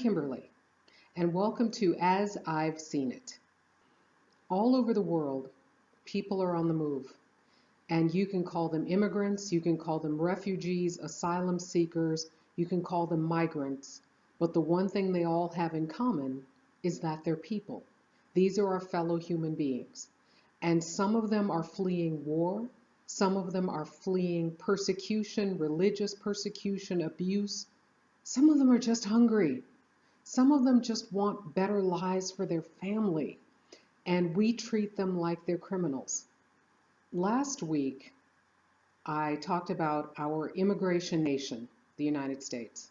Kimberly, and welcome to As I've Seen It. All over the world, people are on the move, and you can call them immigrants, you can call them refugees, asylum seekers, you can call them migrants, but the one thing they all have in common is that they're people. These are our fellow human beings, and some of them are fleeing war, some of them are fleeing persecution, religious persecution, abuse. Some of them are just hungry. Some of them just want better lives for their family, and we treat them like they're criminals. Last week, I talked about our immigration nation, the United States.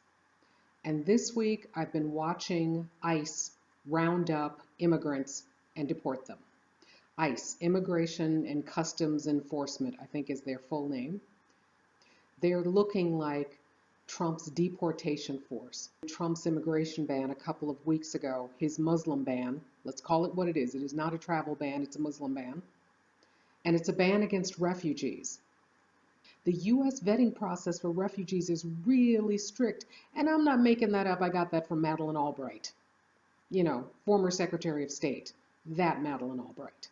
And this week, I've been watching ICE round up immigrants and deport them. ICE, Immigration and Customs Enforcement, I think is their full name. They're looking like Trump's deportation force. Trump's immigration ban a couple of weeks ago, his Muslim ban, let's call it what it is. It is not a travel ban, it's a Muslim ban. And it's a ban against refugees. The U.S. vetting process for refugees is really strict. And I'm not making that up. I got that from Madeleine Albright, former Secretary of State, that Madeleine Albright.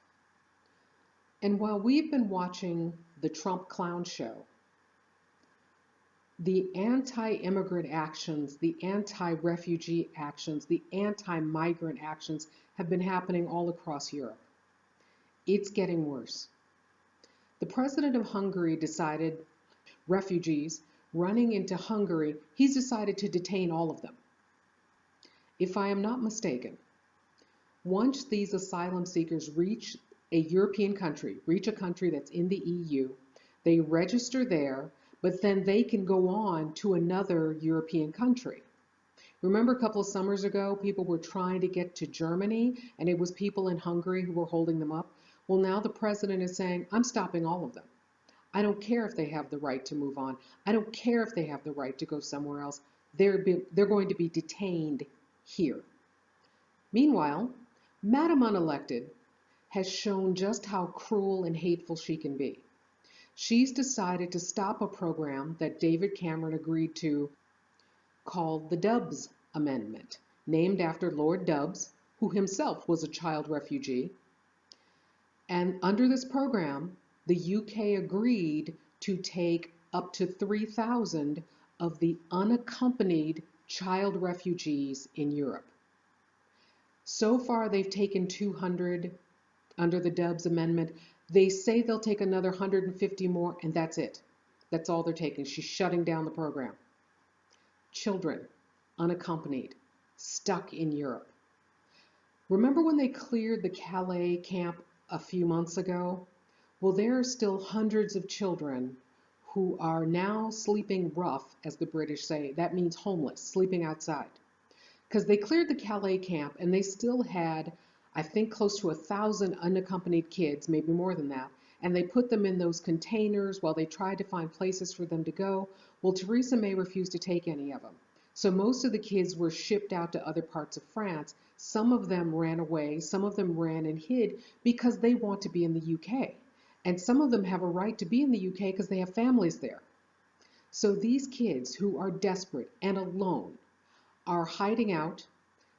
And while we've been watching the Trump clown show, the anti-immigrant actions, the anti-refugee actions, the anti-migrant actions have been happening all across Europe. It's getting worse. The president of Hungary decided refugees running into Hungary, he's decided to detain all of them. If I am not mistaken, once these asylum seekers reach a European country, reach a country that's in the EU, they register there, but then they can go on to another European country. Remember a couple of summers ago, people were trying to get to Germany, and it was people in Hungary who were holding them up? Well, now the president is saying, I'm stopping all of them. I don't care if they have the right to move on. I don't care if they have the right to go somewhere else. They're going to be detained here. Meanwhile, Madam Unelected has shown just how cruel and hateful she can be. She's decided to stop a program that David Cameron agreed to called the Dubs Amendment, named after Lord Dubs, who himself was a child refugee. And under this program, the UK agreed to take up to 3,000 of the unaccompanied child refugees in Europe. So far, they've taken 200 under the Dubs Amendment. They say they'll take another 150 more, and that's it. That's all they're taking. She's shutting down the program. Children, unaccompanied, stuck in Europe. Remember when they cleared the Calais camp a few months ago? Well, there are still hundreds of children who are now sleeping rough, as the British say. That means homeless, sleeping outside. Because they cleared the Calais camp and they still had, I think, close to 1,000 unaccompanied kids, maybe more than that. And they put them in those containers while they tried to find places for them to go. Well, Theresa May refused to take any of them. So most of the kids were shipped out to other parts of France. Some of them ran away, some of them ran and hid because they want to be in the UK. And some of them have a right to be in the UK because they have families there. So these kids who are desperate and alone are hiding out,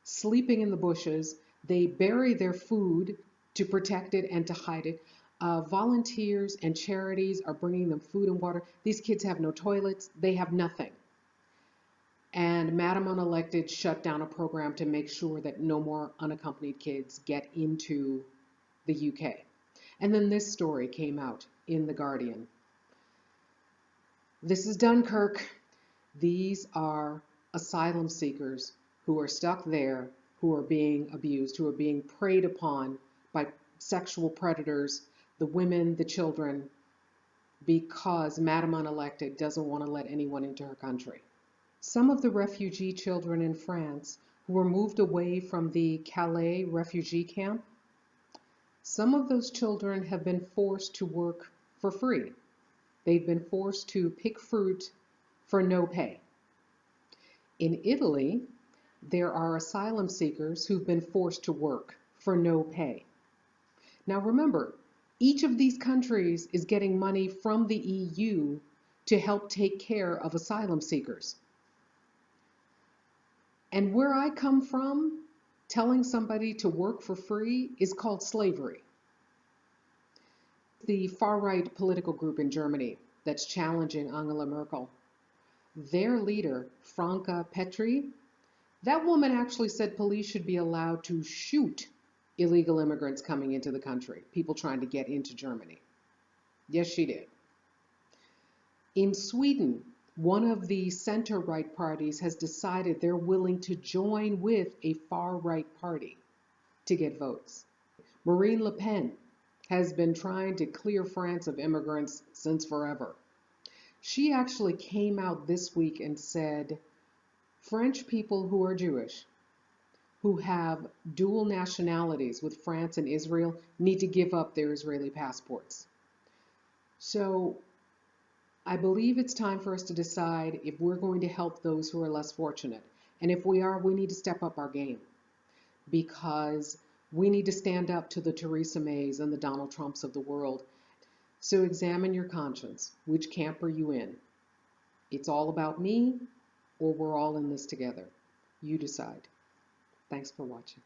sleeping in the bushes. They bury their food to protect it and to hide it. Volunteers and charities are bringing them food and water. These kids have no toilets. They have nothing. And Madam Unelected shut down a program to make sure that no more unaccompanied kids get into the UK. And then this story came out in The Guardian. This is Dunkirk. These are asylum seekers who are stuck there, who are being abused, who are being preyed upon by sexual predators, the women, the children, because Madam Unelected doesn't want to let anyone into her country. Some of the refugee children in France who were moved away from the Calais refugee camp, some of those children have been forced to work for free. They've been forced to pick fruit for no pay. In Italy, there are asylum seekers who've been forced to work for no pay. Now remember, each of these countries is getting money from the EU to help take care of asylum seekers. And where I come from, telling somebody to work for free is called slavery. The far-right political group in Germany that's challenging Angela Merkel, their leader, Franka Petri, that woman actually said police should be allowed to shoot illegal immigrants coming into the country, people trying to get into Germany. Yes, she did. In Sweden, one of the center-right parties has decided they're willing to join with a far-right party to get votes. Marine Le Pen has been trying to clear France of immigrants since forever. She actually came out this week and said French people who are Jewish, who have dual nationalities with France and Israel, need to give up their Israeli passports. So I believe it's time for us to decide if we're going to help those who are less fortunate. And if we are, we need to step up our game, because we need to stand up to the Theresa Mays and the Donald Trumps of the world. So examine your conscience. Which camp are you in? It's all about me, or we're all in this together. You decide. Thanks for watching.